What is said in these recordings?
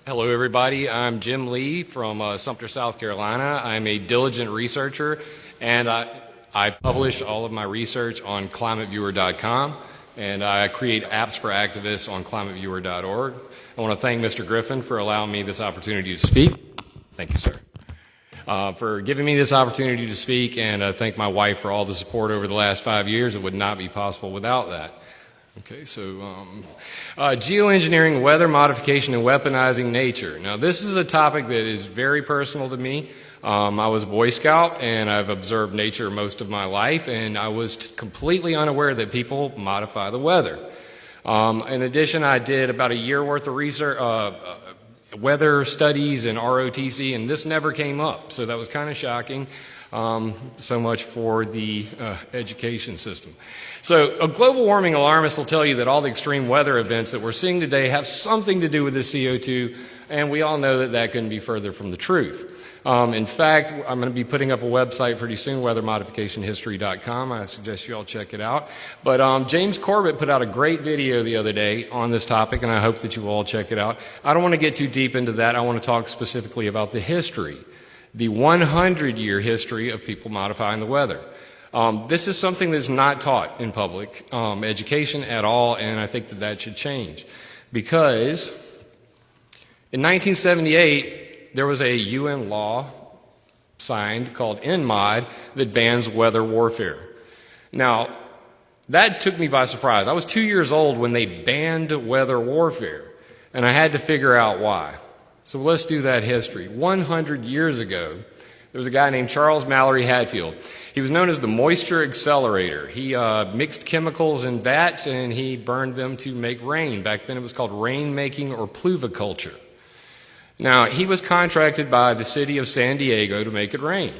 Hello, everybody. I'm Jim Lee from Sumter, South Carolina. I'm a diligent researcher, and I publish all of my research on climateviewer.com, and I create apps for activists on climateviewer.org. I want to thank Mr. Griffin for allowing me this opportunity to speak. Thank you, sir. For giving me this opportunity to speak, and thank my wife for all the support over the last 5 years. It would not be possible without that. Okay, so geoengineering, weather modification, and weaponizing nature. Now, this is a topic that is very personal to me. I was a Boy Scout, and I've observed nature most of my life, and I was completely unaware that people modify the weather. In addition, I did about a year worth of research, weather studies and ROTC, and this never came up, so that was kind of shocking. So much for the education system. So a global warming alarmist will tell you that all the extreme weather events that we're seeing today have something to do with the CO2, and we all know that that couldn't be further from the truth. In fact, I'm going to be putting up a website pretty soon, weathermodificationhistory.com. I suggest you all check it out. But James Corbett put out a great video the other day on this topic, and I hope that you all check it out. I don't want to get too deep into that. I want to talk specifically about the history. The 100-year history of people modifying the weather. This is something that's not taught in public education at all, and I think that that should change. Because in 1978, there was a UN law signed called NMOD that bans weather warfare. Now, that took me by surprise. I was 2 years old when they banned weather warfare, and I had to figure out why. So let's do that history. 100 years ago, there was a guy named Charles Mallory Hatfield. He was known as the moisture accelerator. He mixed chemicals in vats and he burned them to make rain. Back then it was called rainmaking or pluviculture. Now, he was contracted by the city of San Diego to make it rain.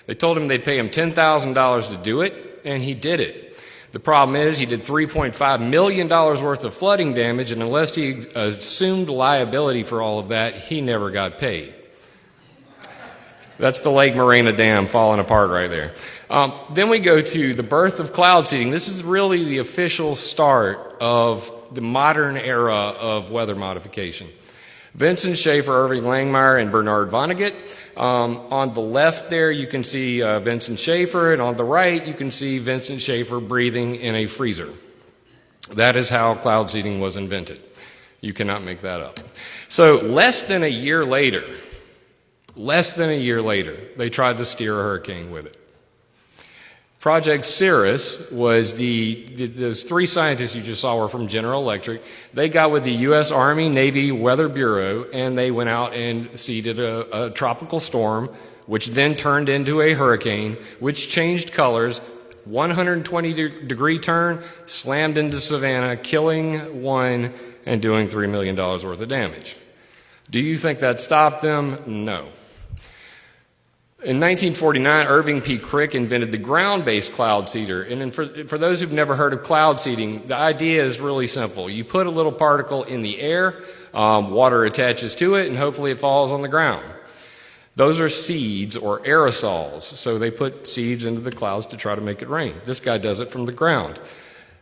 They told him they'd pay him $10,000 to do it, and he did it. The problem is he did $3.5 million worth of flooding damage, and unless he assumed liability for all of that, he never got paid. That's the Lake Morena Dam falling apart right there. Then we go to the birth of cloud seeding. This is really the official start of the modern era of weather modification. Vincent Schaefer, Irving Langmuir, and Bernard Vonnegut. On the left there, you can see Vincent Schaefer, and on the right, you can see Vincent Schaefer breathing in a freezer. That is how cloud seeding was invented. You cannot make that up. So less than a year later, they tried to steer a hurricane with it. Project Cirrus was those three scientists you just saw were from General Electric. They got with the U.S. Army Navy Weather Bureau, and they went out and seeded a tropical storm, which then turned into a hurricane, which changed colors, 120-degree turn, slammed into Savannah, killing one and doing $3 million worth of damage. Do you think that stopped them? No. In 1949, Irving P. Crick invented the ground-based cloud seeder. And for those who've never heard of cloud seeding, the idea is really simple. You put a little particle in the air, water attaches to it, and hopefully it falls on the ground. Those are seeds or aerosols. So they put seeds into the clouds to try to make it rain. This guy does it from the ground.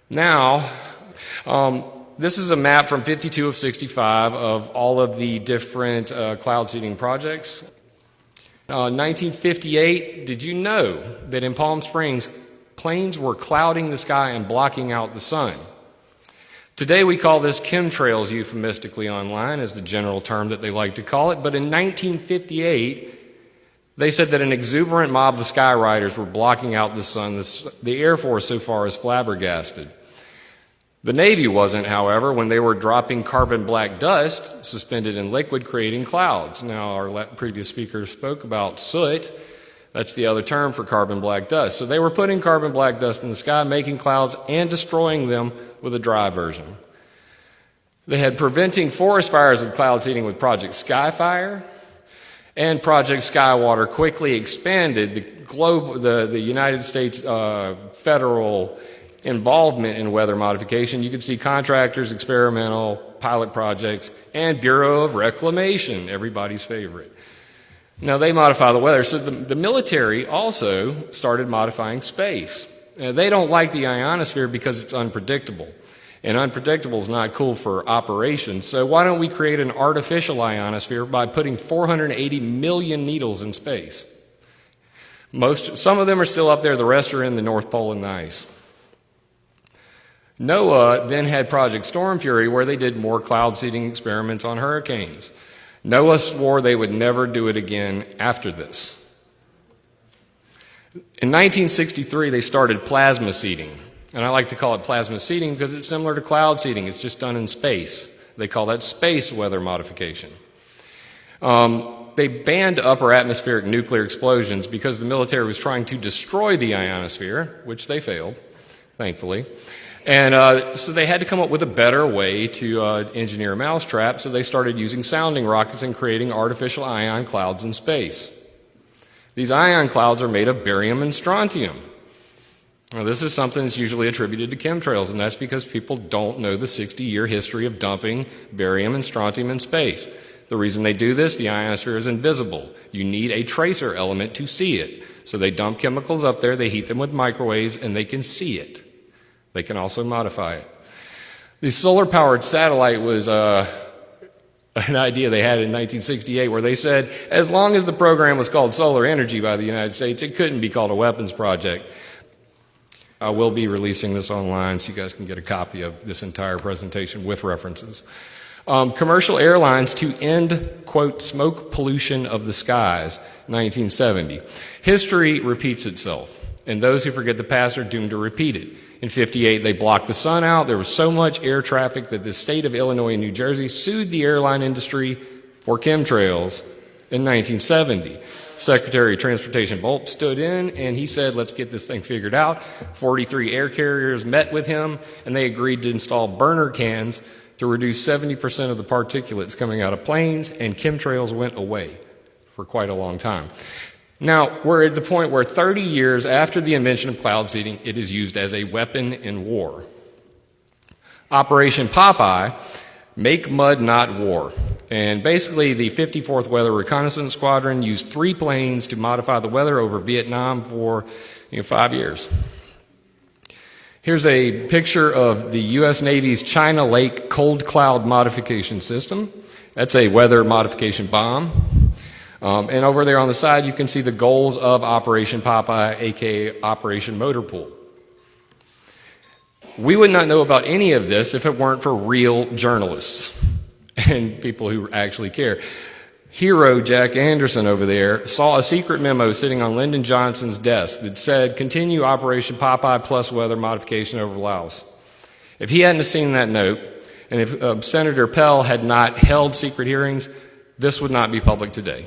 Now, this is a map from 52 of 65 of all of the different cloud seeding projects. 1958, did you know that in Palm Springs, planes were clouding the sky and blocking out the sun? Today we call this chemtrails euphemistically online, as the general term that they like to call it, but in 1958, they said that an exuberant mob of skyriders were blocking out the sun. The Air Force so far is flabbergasted. The Navy wasn't, however, when they were dropping carbon black dust suspended in liquid, creating clouds. Now, our previous speaker spoke about soot. That's the other term for carbon black dust. So they were putting carbon black dust in the sky, making clouds, and destroying them with a dry version. They had preventing forest fires with cloud seeding with Project Skyfire, and Project Skywater quickly expanded the United States federal involvement in weather modification. You could see contractors, experimental, pilot projects, and Bureau of Reclamation, everybody's favorite. Now, they modify the weather. So the military also started modifying space. They don't like the ionosphere because it's unpredictable. And unpredictable is not cool for operations, so why don't we create an artificial ionosphere by putting 480 million needles in space? Some of them are still up there, the rest are in the North Pole and the ice. NOAA then had Project Storm Fury, where they did more cloud seeding experiments on hurricanes. NOAA swore they would never do it again after this. In 1963, they started plasma seeding. And I like to call it plasma seeding because it's similar to cloud seeding. It's just done in space. They call that space weather modification. They banned upper atmospheric nuclear explosions because the military was trying to destroy the ionosphere, which they failed, thankfully. And so they had to come up with a better way to engineer a mousetrap, so they started using sounding rockets and creating artificial ion clouds in space. These ion clouds are made of barium and strontium. Now, this is something that's usually attributed to chemtrails, and that's because people don't know the 60-year history of dumping barium and strontium in space. The reason they do this, the ionosphere is invisible. You need a tracer element to see it. So they dump chemicals up there, they heat them with microwaves, and they can see it. They can also modify it. The solar-powered satellite was an idea they had in 1968 where they said as long as the program was called solar energy by the United States, it couldn't be called a weapons project. I will be releasing this online so you guys can get a copy of this entire presentation with references. Commercial airlines to end, quote, smoke pollution of the skies, 1970. History repeats itself, and those who forget the past are doomed to repeat it. In 58, they blocked the sun out. There was so much air traffic that the state of Illinois and New Jersey sued the airline industry for chemtrails in 1970. Secretary of Transportation Volp stood in and he said, let's get this thing figured out. 43 air carriers met with him and they agreed to install burner cans to reduce 70% of the particulates coming out of planes, and chemtrails went away for quite a long time. Now, we're at the point where 30 years after the invention of cloud seeding, it is used as a weapon in war. Operation Popeye, make mud, not war. And basically, the 54th Weather Reconnaissance Squadron used 3 planes to modify the weather over Vietnam for 5 years. Here's a picture of the U.S. Navy's China Lake Cold Cloud Modification System. That's a weather modification bomb. And over there on the side, you can see the goals of Operation Popeye, aka Operation Motor Pool. We would not know about any of this if it weren't for real journalists and people who actually care. Hero Jack Anderson over there saw a secret memo sitting on Lyndon Johnson's desk that said, continue Operation Popeye plus weather modification over Laos. If he hadn't seen that note, and if Senator Pell had not held secret hearings, this would not be public today.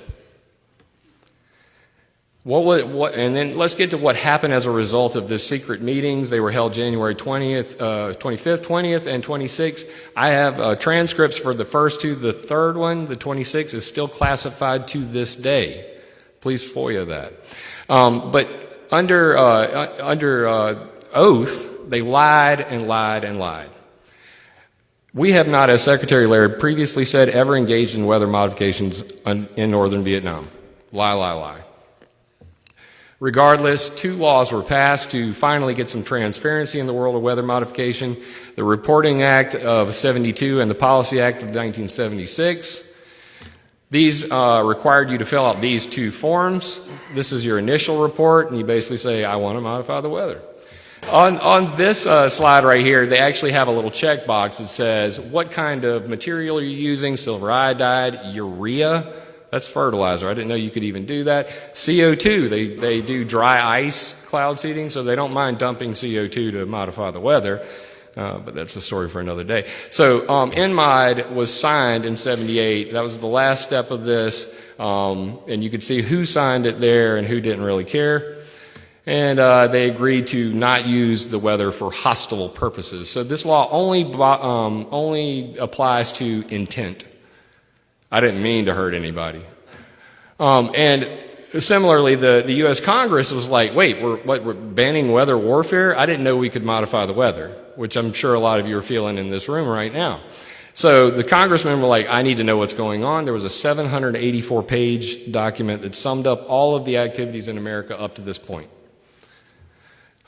And then let's get to what happened as a result of this secret meetings. They were held January 25th, 20th, and 26th. I have transcripts for the first two. The third one, the 26th, is still classified to this day. Please FOIA that. But under oath, they lied and lied and lied. We have not, as Secretary Laird previously said, ever engaged in weather modifications in northern Vietnam. Lie, lie, lie. Regardless, 2 laws were passed to finally get some transparency in the world of weather modification. The Reporting Act of '72 and the Policy Act of 1976. These required you to fill out these 2 forms. This is your initial report, and you basically say, I want to modify the weather. On this slide right here, they actually have a little checkbox that says, what kind of material are you using? Silver iodide, urea. That's fertilizer. I didn't know you could even do that. CO2, they do dry ice cloud seeding, so they don't mind dumping CO2 to modify the weather, but that's a story for another day. So NMOD was signed in '78. That was the last step of this, and you could see who signed it there and who didn't really care. And they agreed to not use the weather for hostile purposes. So this law only applies to intent. I didn't mean to hurt anybody. And similarly, the U.S. Congress was like, wait, we're banning weather warfare? I didn't know we could modify the weather, which I'm sure a lot of you are feeling in this room right now. So the congressmen were like, I need to know what's going on. There was a 784-page document that summed up all of the activities in America up to this point.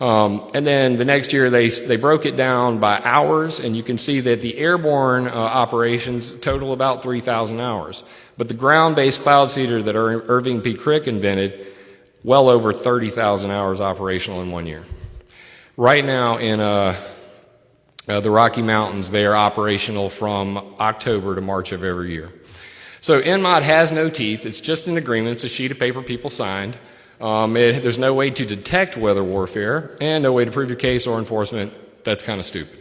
And then the next year they broke it down by hours, and you can see that the airborne operations total about 3,000 hours. But the ground-based cloud seeder that Irving P. Crick invented, well over 30,000 hours operational in 1 year. Right now in the Rocky Mountains, they are operational from October to March of every year. So NMOD has no teeth. It's just an agreement. It's a sheet of paper people signed. There's no way to detect weather warfare and no way to prove your case or enforcement. That's kind of stupid.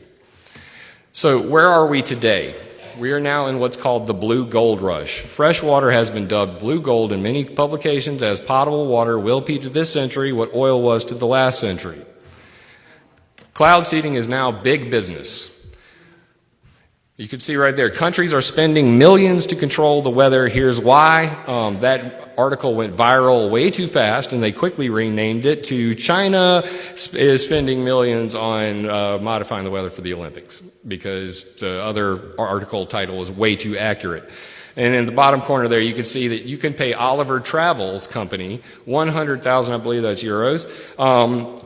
So where are we today? We are now in what's called the blue gold rush. Fresh water has been dubbed blue gold in many publications, as potable water will be to this century what oil was to the last century. Cloud seeding is now big business. You can see right there, countries are spending millions to control the weather. Here's why. That article went viral way too fast, and they quickly renamed it to China is spending millions on modifying the weather for the Olympics, because the other article title was way too accurate. And in the bottom corner there, you can see that you can pay Oliver Travels Company 100,000, I believe that's euros,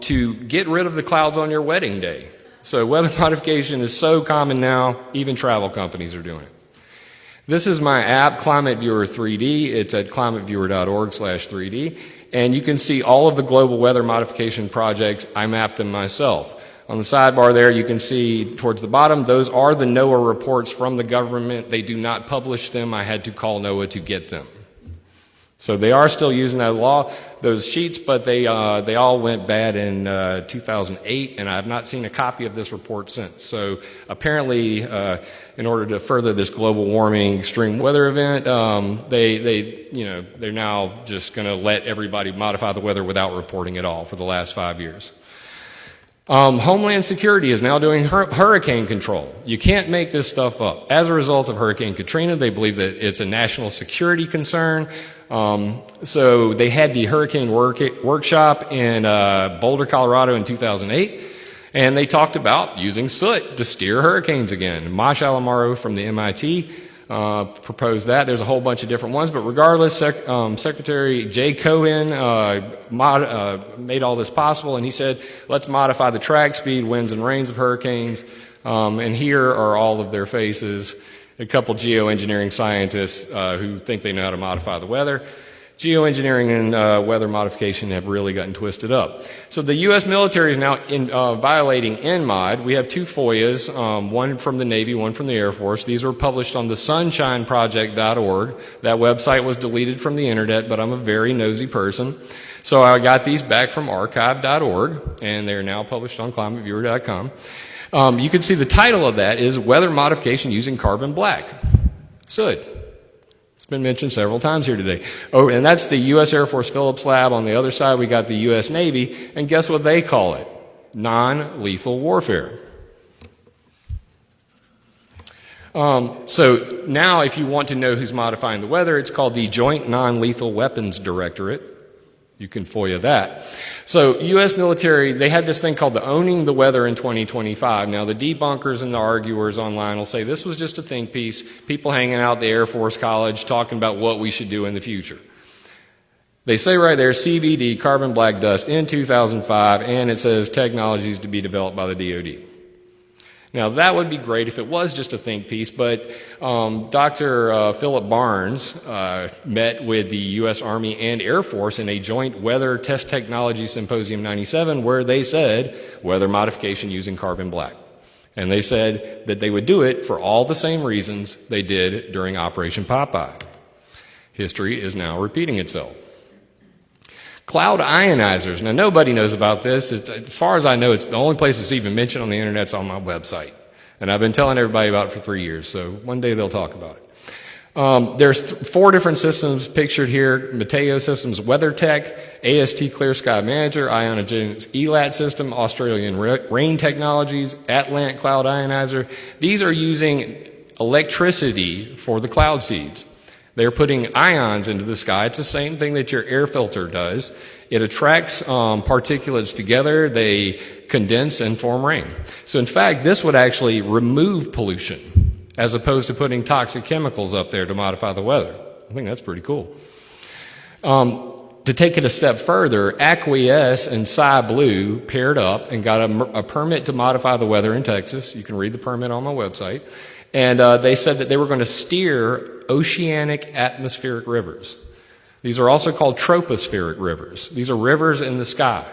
to get rid of the clouds on your wedding day. So weather modification is so common now, even travel companies are doing it. This is my app, Climate Viewer 3D. It's at climateviewer.org/3D. And you can see all of the global weather modification projects. I mapped them myself. On the sidebar there, you can see towards the bottom, those are the NOAA reports from the government. They do not publish them. I had to call NOAA to get them. So they are still using those sheets, but they all went bad in 2008, and I have not seen a copy of this report since. So apparently, in order to further this global warming extreme weather event, they're now just going to let everybody modify the weather without reporting at all for the last 5 years. Homeland Security is now doing hurricane control. You can't make this stuff up. As a result of Hurricane Katrina, they believe that it's a national security concern. So they had the hurricane workshop in Boulder, Colorado in 2008, and they talked about using soot to steer hurricanes again. Mosh Alamaro from the MIT proposed that. There's a whole bunch of different ones, but regardless, Secretary Jay Cohen made all this possible, and he said, let's modify the track speed, winds, and rains of hurricanes, and here are all of their faces. A couple geoengineering scientists who think they know how to modify the weather. Geoengineering and weather modification have really gotten twisted up. So the U.S. military is now violating NMOD. We have two FOIAs, one from the Navy, one from the Air Force. These were published on the sunshineproject.org. That website was deleted from the internet, but I'm a very nosy person. So I got these back from archive.org, and they're now published on climateviewer.com. You can see the title of that is Weather Modification Using Carbon Black. SUD. It's been mentioned several times here today. Oh, and that's the U.S. Air Force Phillips Lab. On the other side, we got the U.S. Navy, and guess what they call it? Non-lethal warfare. So now if you want to know who's modifying the weather, it's called the Joint Non-Lethal Weapons Directorate. You can FOIA that. So U.S. military, they had this thing called the Owning the Weather in 2025. Now the debunkers and the arguers online will say this was just a think piece, people hanging out at the Air Force College talking about what we should do in the future. They say right there, CVD, carbon black dust, in 2005, and it says technologies to be developed by the DoD. Now, that would be great if it was just a think piece, but Dr. Philip Barnes met with the U.S. Army and Air Force in a joint Weather Test Technology Symposium 97, where they said weather modification using carbon black. And they said that they would do it for all the same reasons they did during Operation Popeye. History is now repeating itself. Cloud ionizers. Now, nobody knows about this. As far as I know, it's the only place it's even mentioned on the internet is on my website. And I've been telling everybody about it for 3 years, so one day they'll talk about it. There's 4 different systems pictured here. Mateo Systems WeatherTech, AST Clear Sky Manager, Ionogenics ELAT System, Australian Rain Technologies, Atlant Cloud Ionizer. These are using electricity for the cloud seeds. They're putting ions into the sky. It's the same thing that your air filter does. It attracts particulates together. They condense and form rain. So in fact, this would actually remove pollution as opposed to putting toxic chemicals up there to modify the weather. I think that's pretty cool. To take it a step further, Acquiesce and Sci Blue paired up and got a permit to modify the weather in Texas. You can read the permit on my website. And they said that they were going to steer oceanic atmospheric rivers. These are also called tropospheric rivers. These are rivers in the sky.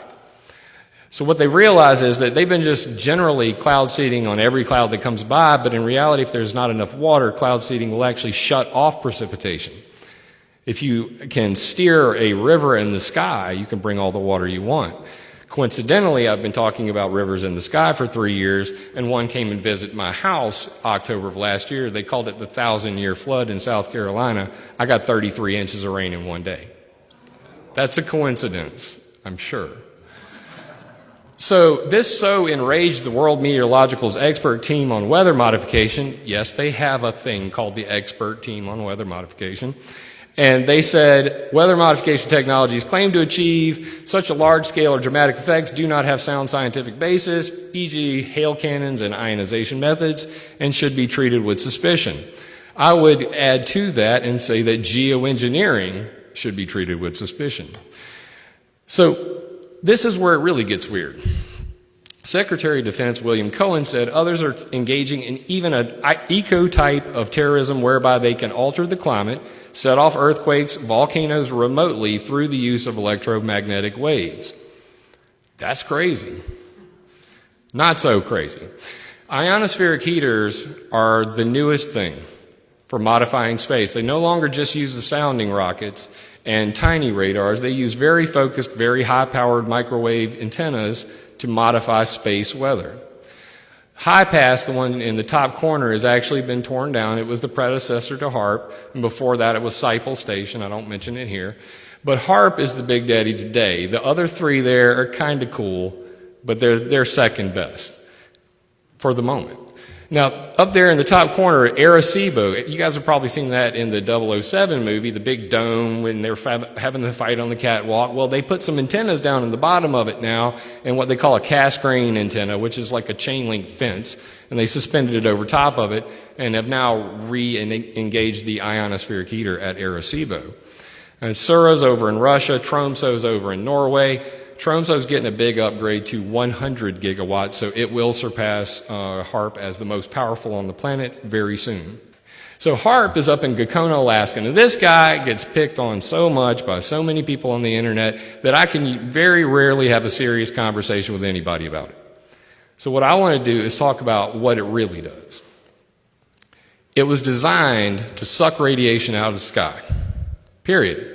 So what they realize is that they've been just generally cloud seeding on every cloud that comes by, but in reality, if there's not enough water, cloud seeding will actually shut off precipitation. If you can steer a river in the sky, you can bring all the water you want. Coincidentally, I've been talking about rivers in the sky for 3 years, and one came and visited my house October of last year. They called it the 1,000-year flood in South Carolina. I got 33 inches of rain in one day. That's a coincidence, I'm sure. So this so enraged the World Meteorological's expert team on weather modification. Yes, they have a thing called the expert team on weather modification. And they said, weather modification technologies claim to achieve such a large scale or dramatic effects do not have sound scientific basis, e.g. hail cannons and ionization methods, and should be treated with suspicion. I would add to that and say that geoengineering should be treated with suspicion. So this is where it really gets weird. Secretary of Defense William Cohen said others are engaging in even an eco-type of terrorism whereby they can alter the climate, set off earthquakes, volcanoes remotely through the use of electromagnetic waves. That's crazy. Not so crazy. Ionospheric heaters are the newest thing for modifying space. They no longer just use the sounding rockets and tiny radars. They use very focused, very high-powered microwave antennas to modify space weather. High Pass, the one in the top corner, has actually been torn down. It was the predecessor to HARP, and before that it was Seipel Station. I don't mention it here. But HARP is the big daddy today. The other three there are kind of cool, but they're second best for the moment. Now, up there in the top corner, Arecibo, you guys have probably seen that in the 007 movie, the big dome when they're having the fight on the catwalk. Well, they put some antennas down in the bottom of it now, and what they call a cast grain antenna, which is like a chain link fence, and they suspended it over top of it and have now re-engaged the ionospheric heater at Arecibo. And Suro's over in Russia, Tromso's over in Norway. Tromso's getting a big upgrade to 100 gigawatts, so it will surpass HARP as the most powerful on the planet very soon. So HARP is up in Gakona, Alaska. Now this guy gets picked on so much by so many people on the internet that I can very rarely have a serious conversation with anybody about it. So what I want to do is talk about what it really does. It was designed to suck radiation out of the sky, period.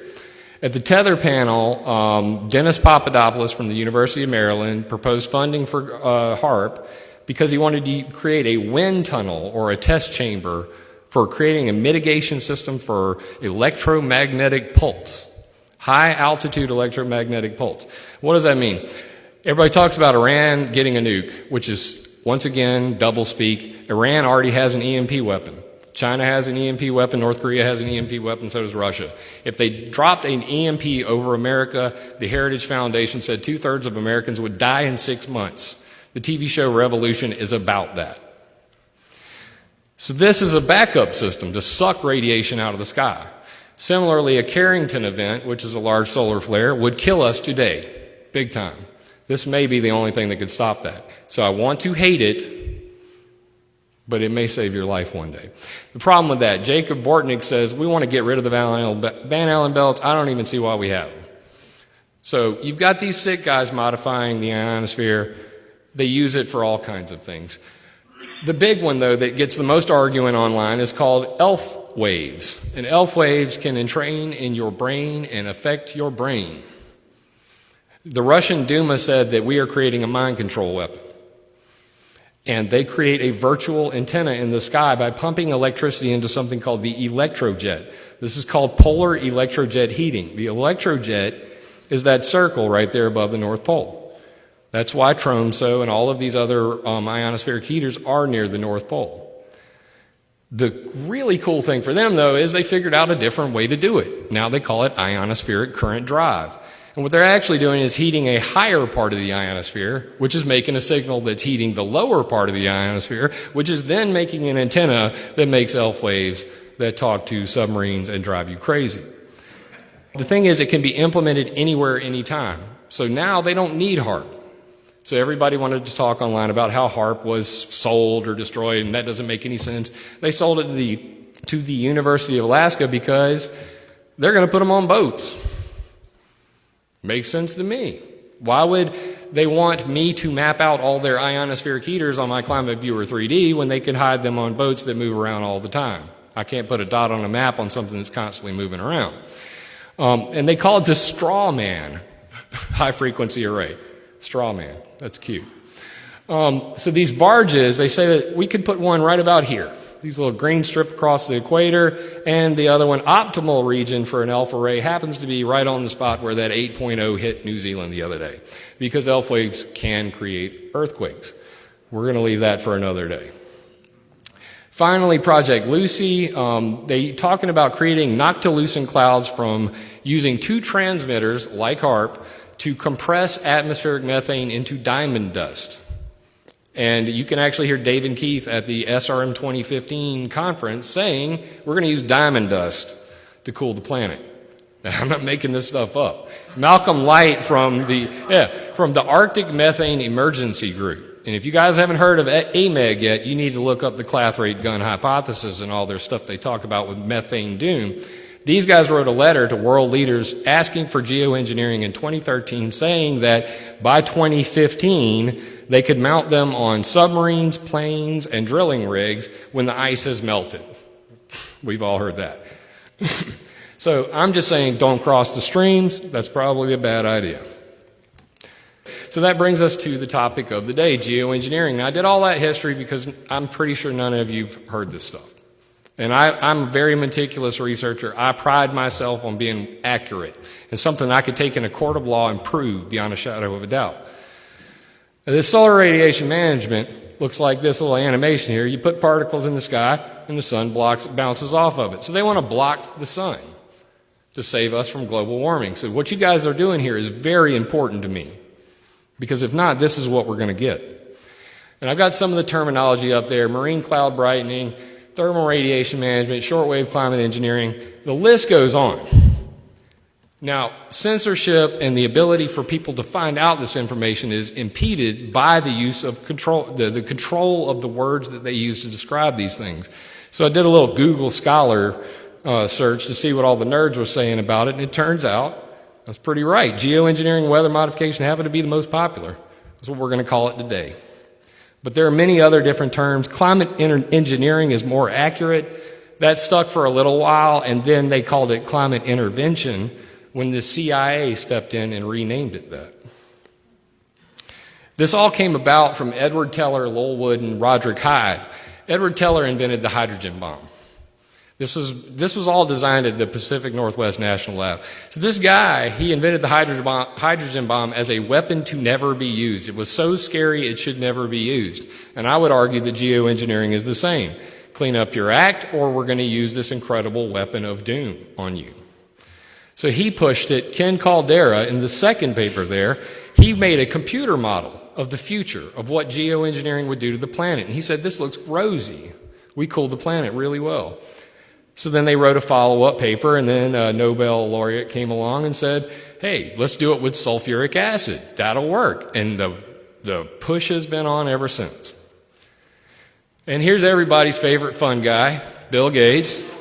At the Tether panel, Dennis Papadopoulos from the University of Maryland proposed funding for HARP because he wanted to create a wind tunnel or a test chamber for creating a mitigation system for electromagnetic pulse, high altitude electromagnetic pulse. What does that mean? Everybody talks about Iran getting a nuke, which is, once again, doublespeak. Iran already has an EMP weapon. China has an EMP weapon, North Korea has an EMP weapon, so does Russia. If they dropped an EMP over America, the Heritage Foundation said 2/3 of Americans would die in 6 months. The TV show Revolution is about that. So this is a backup system to suck radiation out of the sky. Similarly, a Carrington event, which is a large solar flare, would kill us today, big time. This may be the only thing that could stop that. So I want to hate it, but it may save your life one day. The problem with that, Jacob Bortnick says, we want to get rid of the Van Allen belts. I don't even see why we have them. So you've got these sick guys modifying the ionosphere. They use it for all kinds of things. The big one, though, that gets the most arguing online is called ELF waves. And ELF waves can entrain in your brain and affect your brain. The Russian Duma said that we are creating a mind control weapon. And they create a virtual antenna in the sky by pumping electricity into something called the electrojet. This is called polar electrojet heating. The electrojet is that circle right there above the North Pole. That's why Tromso and all of these other ionospheric heaters are near the North Pole. The really cool thing for them, though, is they figured out a different way to do it. Now they call it ionospheric current drive. And what they're actually doing is heating a higher part of the ionosphere, which is making a signal that's heating the lower part of the ionosphere, which is then making an antenna that makes ELF waves that talk to submarines and drive you crazy. The thing is, it can be implemented anywhere, anytime. So now they don't need HARP. So everybody wanted to talk online about how HARP was sold or destroyed, and that doesn't make any sense. They sold it to the University of Alaska because they're going to put them on boats. Makes sense to me. Why would they want me to map out all their ionospheric heaters on my Climate Viewer 3D when they could hide them on boats that move around all the time? I can't put a dot on a map on something that's constantly moving around. And they call it the straw man high frequency array. Straw man. That's cute. So these barges, they say that we could put one right about here. These little green strip across the equator, and the other one, optimal region for an alpha ray, happens to be right on the spot where that 8.0 hit New Zealand the other day, because alpha waves can create earthquakes. We're going to leave that for another day. Finally, Project Lucy, they talking about creating noctilucent clouds from using two transmitters like HARP to compress atmospheric methane into diamond dust. And you can actually hear Dave and Keith at the SRM 2015 conference saying, we're going to use diamond dust to cool the planet. I'm not making this stuff up. Malcolm Light from the Arctic Methane Emergency Group. And if you guys haven't heard of AMEG yet, you need to look up the Clathrate gun hypothesis and all their stuff they talk about with methane doom. These guys wrote a letter to world leaders asking for geoengineering in 2013, saying that by 2015, they could mount them on submarines, planes, and drilling rigs when the ice has melted. We've all heard that. So I'm just saying, don't cross the streams. That's probably a bad idea. So that brings us to the topic of the day, geoengineering. Now, I did all that history because I'm pretty sure none of you have heard this stuff. And I'm a very meticulous researcher. I pride myself on being accurate. It's something I could take in a court of law and prove beyond a shadow of a doubt. Now, this solar radiation management looks like this little animation here. You put particles in the sky, and the sun bounces off of it. So they want to block the sun to save us from global warming. So what you guys are doing here is very important to me, because if not, this is what we're going to get. And I've got some of the terminology up there: marine cloud brightening, thermal radiation management, shortwave climate engineering. The list goes on. Now, censorship and the ability for people to find out this information is impeded by the use of control, the control of the words that they use to describe these things. So I did a little Google Scholar search to see what all the nerds were saying about it, and it turns out that's pretty right. Geoengineering and weather modification happen to be the most popular. That's what we're going to call it today. But there are many other different terms. Climate engineering is more accurate. That stuck for a little while, and then they called it climate intervention when the CIA stepped in and renamed it that. This all came about from Edward Teller, Lowell Wood, and Roderick Hyde. Edward Teller invented the hydrogen bomb. This was all designed at the Pacific Northwest National Lab. So this guy, he invented the hydrogen bomb as a weapon to never be used. It was so scary it should never be used. And I would argue that geoengineering is the same. Clean up your act, or we're going to use this incredible weapon of doom on you. So he pushed it. Ken Caldera, in the second paper there, he made a computer model of the future of what geoengineering would do to the planet. And he said, this looks rosy. We cooled the planet really well. So then they wrote a follow-up paper, and then a Nobel laureate came along and said, hey, let's do it with sulfuric acid. That'll work. And the push has been on ever since. And here's everybody's favorite fun guy, Bill Gates.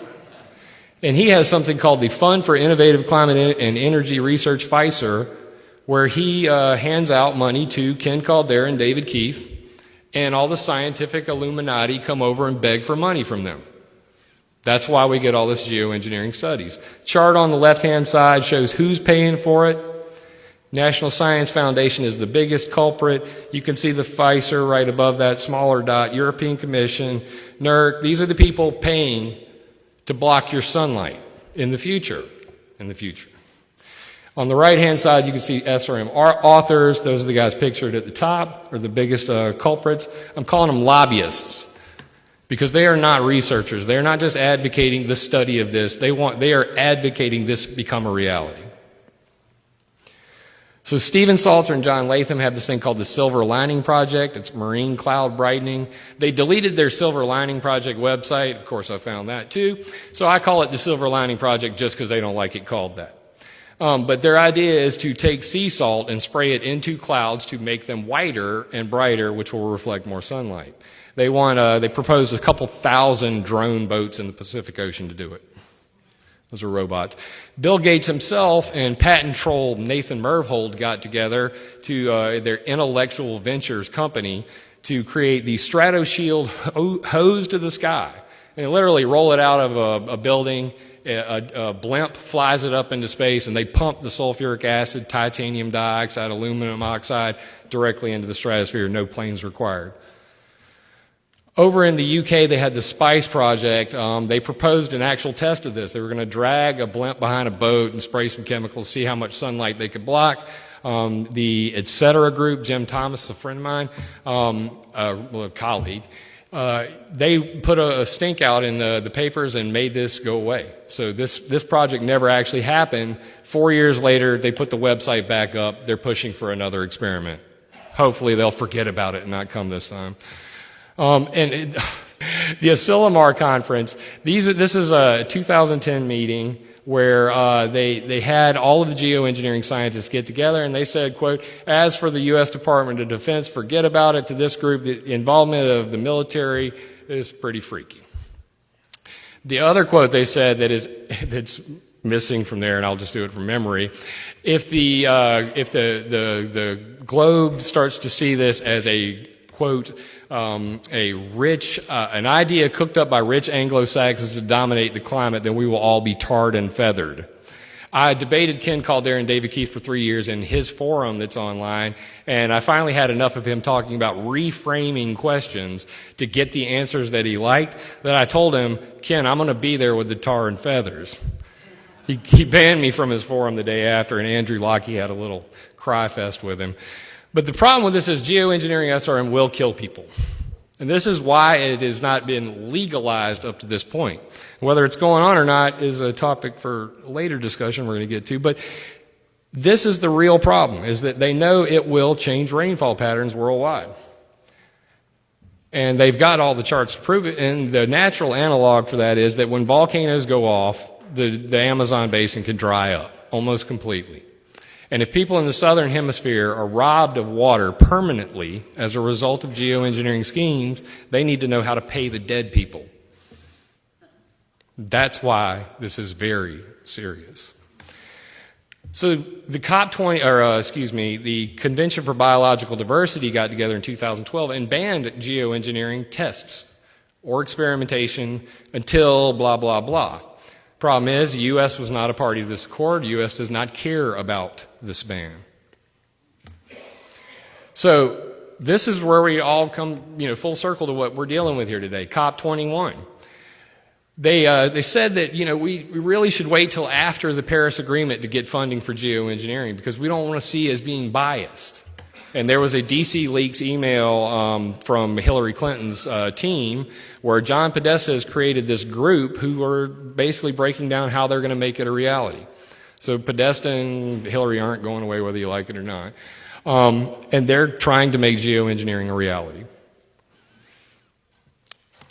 And he has something called the Fund for Innovative Climate and Energy Research, FICER, where he hands out money to Ken Caldera and David Keith, and all the scientific Illuminati come over and beg for money from them. That's why we get all this geoengineering studies. Chart on the left-hand side shows who's paying for it. National Science Foundation is the biggest culprit. You can see the FICER right above that smaller dot, European Commission, NERC. These are the people paying to block your sunlight in the future. On the right-hand side, you can see SRM authors. Those are the guys pictured at the top, are the biggest culprits. I'm calling them lobbyists because they are not researchers. They are not just advocating the study of this. They are advocating this become a reality. So Stephen Salter and John Latham have this thing called the Silver Lining Project. It's marine cloud brightening. They deleted their Silver Lining Project website. Of course, I found that too. So I call it the Silver Lining Project just because they don't like it called that. But their idea is to take sea salt and spray it into clouds to make them whiter and brighter, which will reflect more sunlight. They proposed a couple thousand drone boats in the Pacific Ocean to do it. Those are robots. Bill Gates himself and patent troll Nathan Myhrvold got together to their intellectual ventures company to create the StratoShield hose to the sky. And they literally roll it out of a building. A blimp flies it up into space, and they pump the sulfuric acid, titanium dioxide, aluminum oxide directly into the stratosphere. No planes required. Over in the UK, they had the SPICE project. They proposed an actual test of this. They were going to drag a blimp behind a boat and spray some chemicals, see how much sunlight they could block. The Etc. group, Jim Thomas, a friend of mine, a colleague, they put a stink out in the papers and made this go away. So this project never actually happened. 4 years later, they put the website back up. They're pushing for another experiment. Hopefully, they'll forget about it and not come this time. The Asilomar conference, this is a 2010 meeting where they had all of the geoengineering scientists get together, and they said, quote, as for the U.S. Department of Defense, forget about it. To this group, the involvement of the military is pretty freaky. The other quote they said that's missing from there, and I'll just do it from memory, if the globe starts to see this as a, quote, an idea cooked up by rich Anglo-Saxons to dominate the climate, then we will all be tarred and feathered. I debated Ken Caldeira and David Keith for 3 years in his forum that's online, and I finally had enough of him talking about reframing questions to get the answers that he liked, that I told him, Ken, I'm going to be there with the tar and feathers. He banned me from his forum the day after, and Andrew Lockie had a little cry fest with him. But the problem with this is geoengineering SRM will kill people. And this is why it has not been legalized up to this point. Whether it's going on or not is a topic for later discussion we're going to get to. But this is the real problem, is that they know it will change rainfall patterns worldwide. And they've got all the charts to prove it. And the natural analog for that is that when volcanoes go off, the Amazon basin can dry up almost completely. And if people in the southern hemisphere are robbed of water permanently as a result of geoengineering schemes, they need to know how to pay the dead people. That's why this is very serious. So the the Convention for Biological Diversity got together in 2012 and banned geoengineering tests or experimentation until blah, blah, blah. Problem is, the U.S. was not a party to this accord. The U.S. does not care about this ban. So this is where we all come, full circle to what we're dealing with here today. COP21. They said that we really should wait till after the Paris Agreement to get funding for geoengineering because we don't want to see as being biased. And there was a DC Leaks email from Hillary Clinton's team where John Podesta has created this group who are basically breaking down how they're going to make it a reality. So Podesta and Hillary aren't going away whether you like it or not. And they're trying to make geoengineering a reality.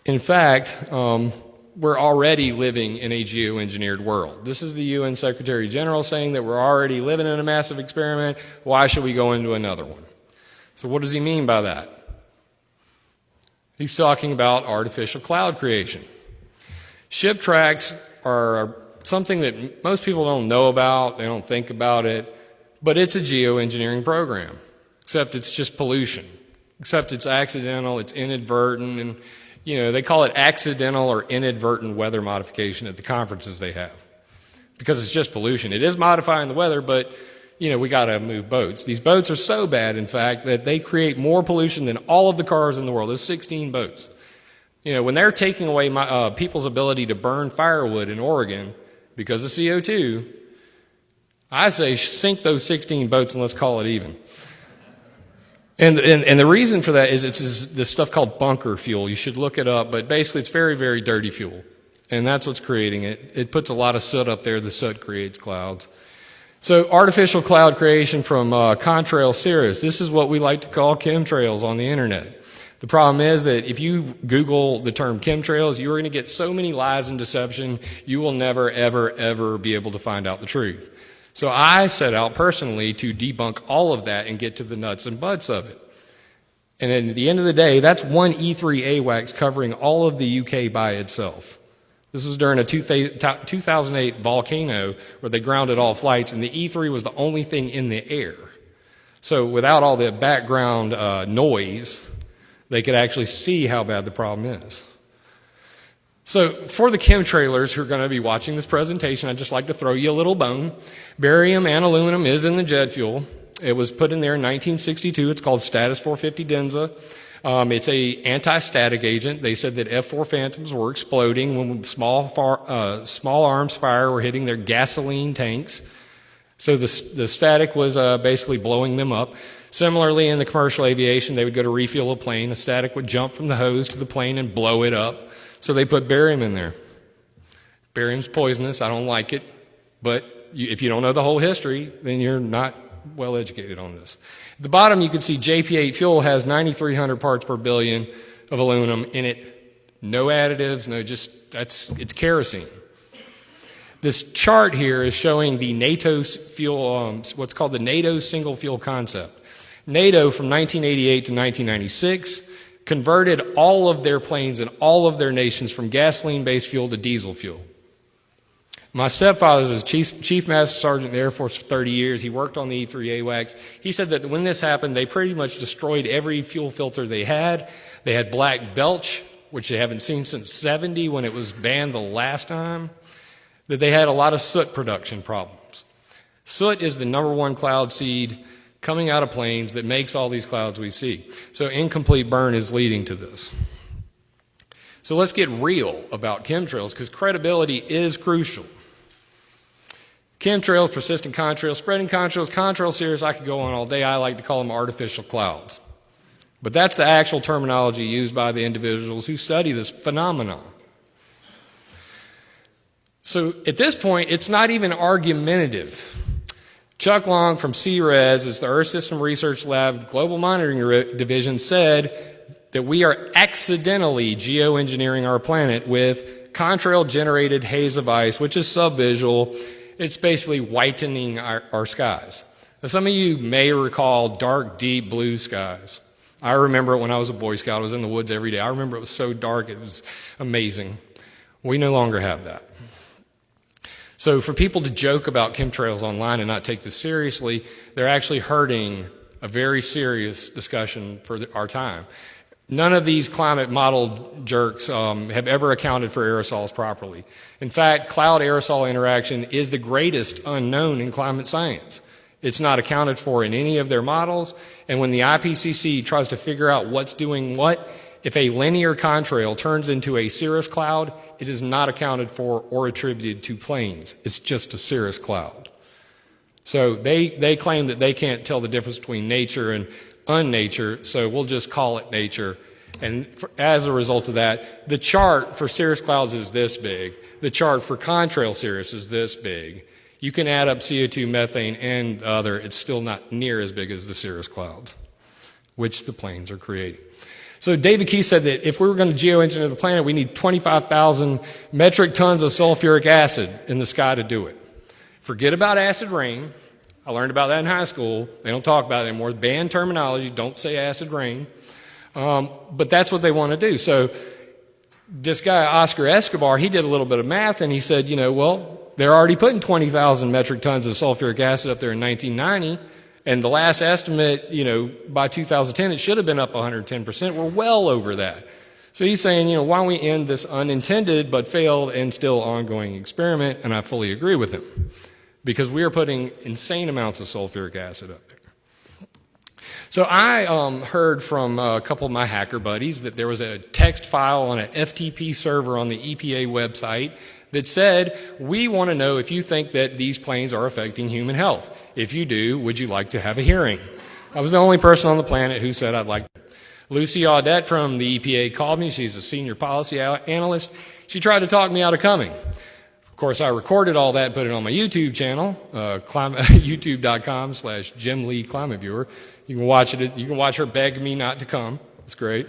In fact, we're already living in a geoengineered world. This is the UN Secretary General saying that we're already living in a massive experiment. Why should we go into another one? So what does he mean by that? He's talking about artificial cloud creation. Ship tracks are something that most people don't know about, they don't think about it, but it's a geoengineering program, except it's just pollution, except it's accidental, it's inadvertent, and they call it accidental or inadvertent weather modification at the conferences they have, because it's just pollution. It is modifying the weather, but we got to move boats. These boats are so bad, in fact, that they create more pollution than all of the cars in the world. There's 16 boats. When they're taking away people's ability to burn firewood in Oregon because of CO2, I say sink those 16 boats and let's call it even. And the reason for that is it's this stuff called bunker fuel. You should look it up, but basically it's very, very dirty fuel. And that's what's creating it. It puts a lot of soot up there. The soot creates clouds. So artificial cloud creation from Contrail Cirrus. This is what we like to call chemtrails on the internet. The problem is that if you Google the term chemtrails, you're going to get so many lies and deception, you will never, ever, ever be able to find out the truth. So I set out personally to debunk all of that and get to the nuts and bolts of it. And at the end of the day, that's one E3 AWACS covering all of the UK by itself. This was during a 2008 volcano where they grounded all flights, and the E3 was the only thing in the air. So without all the background noise, they could actually see how bad the problem is. So for the chemtrailers who are going to be watching this presentation, I'd just like to throw you a little bone. Barium and aluminum is in the jet fuel. It was put in there in 1962. It's called Status 450 Denza. It's a anti-static agent. They said that F-4 Phantoms were exploding when small arms fire were hitting their gasoline tanks. So the static was basically blowing them up. Similarly, in the commercial aviation, they would go to refuel a plane. A static would jump from the hose to the plane and blow it up. So they put barium in there. Barium's poisonous. I don't like it. But if you don't know the whole history, then you're not well educated on this. At the bottom, you can see JP8 fuel has 9,300 parts per billion of aluminum in it. No additives, it's kerosene. This chart here is showing the NATO's fuel, what's called the NATO single fuel concept. NATO from 1988 to 1996 converted all of their planes and all of their nations from gasoline-based fuel to diesel fuel. My stepfather was Chief Master Sergeant in the Air Force for 30 years. He worked on the E-3 AWACS. He said that when this happened, they pretty much destroyed every fuel filter they had. They had black belch, which they haven't seen since 70 when it was banned the last time. That they had a lot of soot production problems. Soot is the #1 cloud seed coming out of planes that makes all these clouds we see. So incomplete burn is leading to this. So let's get real about chemtrails because credibility is crucial. Chemtrails, persistent contrails, spreading contrails, contrail series, I could go on all day. I like to call them artificial clouds. But that's the actual terminology used by the individuals who study this phenomenon. So at this point, it's not even argumentative. Chuck Long from CRES, is the Earth System Research Lab Global Monitoring Division, said that we are accidentally geoengineering our planet with contrail-generated haze of ice, which is subvisual. It's basically whitening our skies. Now, some of you may recall dark, deep blue skies. I remember it when I was a Boy Scout. I was in the woods every day. I remember it was so dark, it was amazing. We no longer have that. So for people to joke about chemtrails online and not take this seriously, they're actually hurting a very serious discussion for our time. None of these climate model jerks have ever accounted for aerosols properly. In fact, cloud-aerosol interaction is the greatest unknown in climate science. It's not accounted for in any of their models, and when the IPCC tries to figure out what's doing what, if a linear contrail turns into a cirrus cloud, it is not accounted for or attributed to planes. It's just a cirrus cloud. So they claim that they can't tell the difference between nature and unnature, so we'll just call it nature. And as a result of that, the chart for cirrus clouds is this big. The chart for contrail cirrus is this big. You can add up CO2, methane, and other. It's still not near as big as the cirrus clouds, which the planes are creating. So David Key said that if we were going to geoengineer the planet, we need 25,000 metric tons of sulfuric acid in the sky to do it. Forget about acid rain. I learned about that in high school. They don't talk about it anymore. Banned terminology. Don't say acid rain. But that's what they want to do. So this guy, Oscar Escobar, he did a little bit of math, and he said, well, they're already putting 20,000 metric tons of sulfuric acid up there in 1990. And the last estimate, by 2010, it should have been up 110%. We're well over that. So he's saying, why don't we end this unintended but failed and still ongoing experiment? And I fully agree with him because we are putting insane amounts of sulfuric acid up there. So I heard from a couple of my hacker buddies that there was a text file on an FTP server on the EPA website that said, we want to know if you think that these planes are affecting human health. If you do, would you like to have a hearing? I was the only person on the planet who said I'd like to. Lucy Audette from the EPA called me. She's a senior policy analyst. She tried to talk me out of coming. Of course, I recorded all that and put it on my YouTube channel, youtube.com/Jim Lee Climate Viewer. You can watch it. You can watch her beg me not to come. It's great.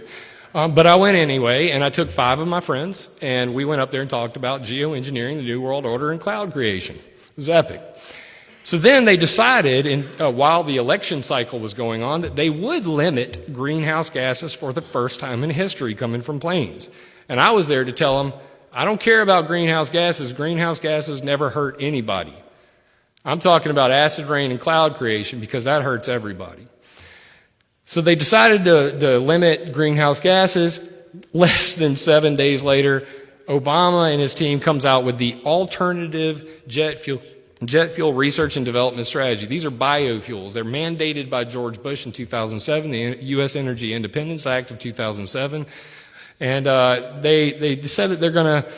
But I went anyway, and I took 5 of my friends, and we went up there and talked about geoengineering, the New World Order, and cloud creation. It was epic. So then they decided, while the election cycle was going on, that they would limit greenhouse gases for the first time in history coming from planes. And I was there to tell them, I don't care about greenhouse gases. Greenhouse gases never hurt anybody. I'm talking about acid rain and cloud creation because that hurts everybody. So they decided to limit greenhouse gases. Less than 7 days later, Obama and his team comes out with the alternative jet fuel research and development strategy. These are biofuels. They're mandated by George Bush in 2007, the U.S. Energy Independence Act of 2007. And they said that they're going to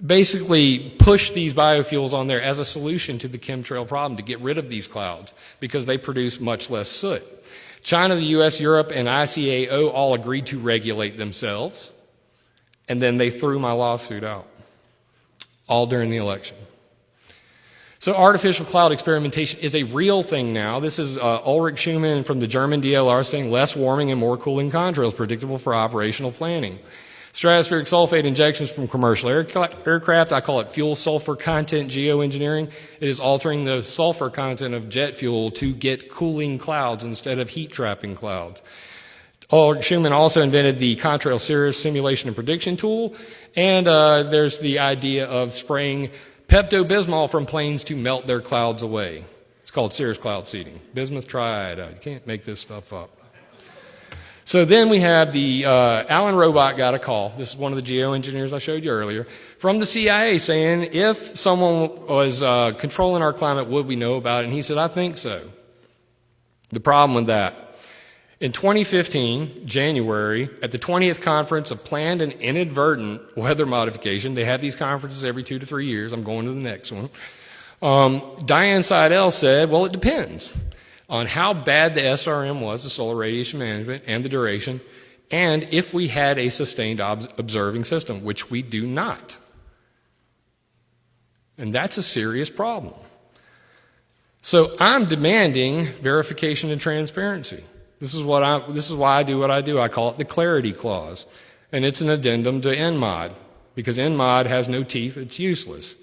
basically push these biofuels on there as a solution to the chemtrail problem, to get rid of these clouds because they produce much less soot. China, the U.S., Europe, and ICAO all agreed to regulate themselves, and then they threw my lawsuit out, all during the election. So artificial cloud experimentation is a real thing now. This is Ulrich Schumann from the German DLR saying less warming and more cooling contrails predictable for operational planning. Stratospheric sulfate injections from commercial aircraft, I call it fuel sulfur content geoengineering. It is altering the sulfur content of jet fuel to get cooling clouds instead of heat trapping clouds. Ulrich Schumann also invented the contrail cirrus simulation and prediction tool, and there's the idea of spraying Pepto-Bismol from planes to melt their clouds away. It's called cirrus cloud seeding. Bismuth triiodide. You can't make this stuff up. So then we have the Alan Robot got a call. This is one of the geoengineers I showed you earlier from the CIA saying if someone was controlling our climate, would we know about it? And he said, I think so. The problem with that, in 2015, January, at the 20th conference of planned and inadvertent weather modification, they have these conferences every 2 to 3 years. I'm going to the next one. Diane Seidel said, well, it depends on how bad the SRM was, the solar radiation management, and the duration, and if we had a sustained observing system, which we do not. And that's a serious problem. So I'm demanding verification and transparency. This is why I do what I do. I call it the clarity clause. And it's an addendum to NMOD, because NMOD has no teeth, it's useless.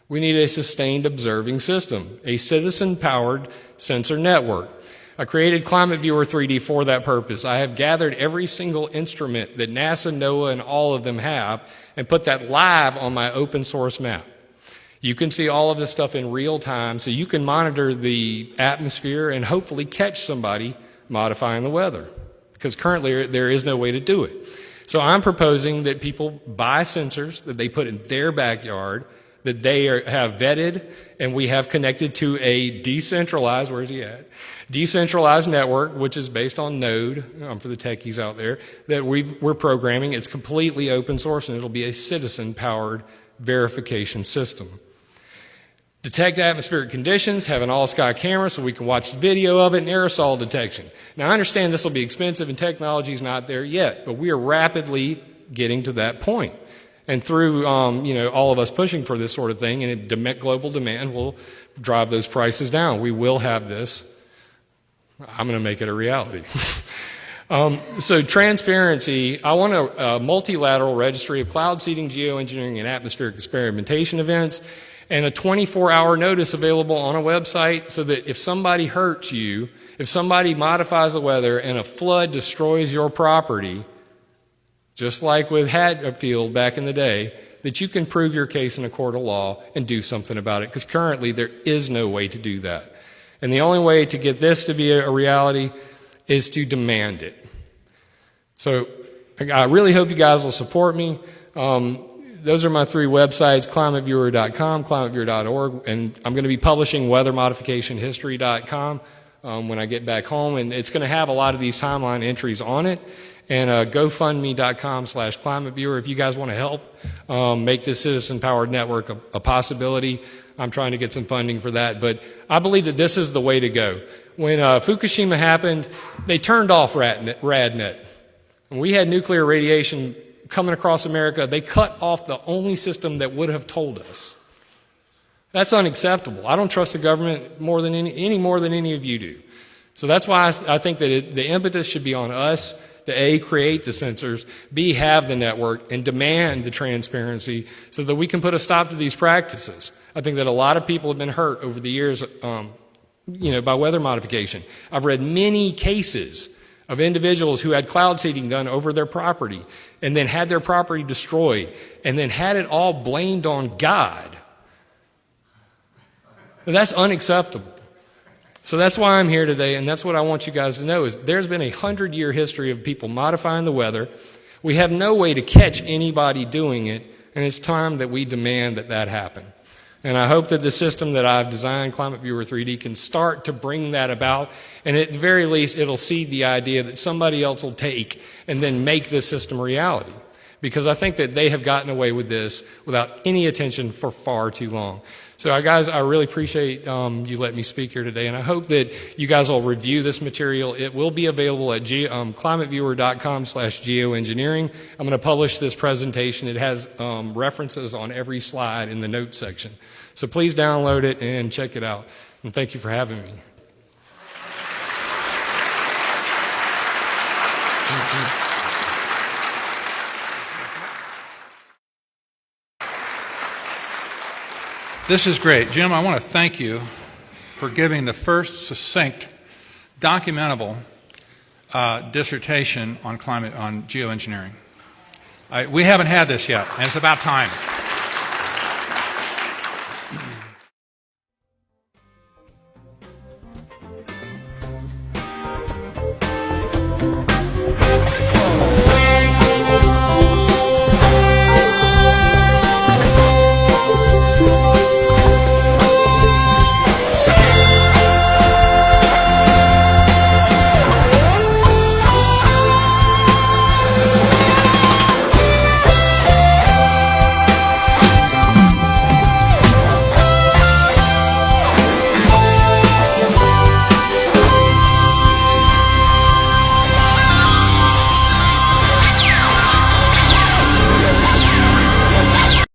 We need a sustained observing system, a citizen-powered sensor network. I created Climate Viewer 3D for that purpose. I have gathered every single instrument that NASA, NOAA, and all of them have and put that live on my open source map. You can see all of this stuff in real time, so you can monitor the atmosphere and hopefully catch somebody modifying the weather, because currently there is no way to do it. So I'm proposing that people buy sensors that they put in their backyard, that they have vetted, and we have connected to a decentralized, where's he at? Decentralized network, which is based on Node, for the techies out there, that we're programming. It's completely open source, and it'll be a citizen-powered verification system. Detect atmospheric conditions, have an all-sky camera so we can watch the video of it, and aerosol detection. Now, I understand this will be expensive and technology is not there yet, but we are rapidly getting to that point. And through, all of us pushing for this sort of thing, and global demand will drive those prices down. We will have this. I'm going to make it a reality. So transparency, I want a multilateral registry of cloud seeding, geoengineering, and atmospheric experimentation events, and a 24-hour notice available on a website so that if somebody hurts you, if somebody modifies the weather and a flood destroys your property, just like with Hatfield back in the day, that you can prove your case in a court of law and do something about it, because currently there is no way to do that. And the only way to get this to be a reality is to demand it. So I really hope you guys will support me. Those are my 3 websites, climateviewer.com, climateviewer.org, and I'm going to be publishing weathermodificationhistory.com when I get back home, and it's going to have a lot of these timeline entries on it, and gofundme.com/climateviewer if you guys want to help make this citizen-powered network a possibility. I'm trying to get some funding for that, but I believe that this is the way to go. When Fukushima happened, they turned off RadNet. When we had nuclear radiation coming across America, they cut off the only system that would have told us. That's unacceptable. I don't trust the government more than any more than any of you do. So that's why I think that the impetus should be on us to A, create the sensors, B, have the network, and demand the transparency so that we can put a stop to these practices. I think that a lot of people have been hurt over the years by weather modification. I've read many cases of individuals who had cloud seeding done over their property and then had their property destroyed and then had it all blamed on God. That's unacceptable. So that's why I'm here today, and that's what I want you guys to know is there's been a 100-year history of people modifying the weather. We have no way to catch anybody doing it, and it's time that we demand that that happen. And I hope that the system that I've designed, Climate Viewer 3D, can start to bring that about, and at the very least, it'll seed the idea that somebody else will take and then make this system a reality. Because I think that they have gotten away with this without any attention for far too long. So guys, I really appreciate you letting me speak here today, and I hope that you guys will review this material. It will be available at climateviewer.com/geoengineering. I'm going to publish this presentation. It has references on every slide in the notes section. So please download it and check it out. And thank you for having me. This is great. Jim, I want to thank you for giving the first succinct, documentable dissertation on geoengineering. We haven't had this yet, and it's about time.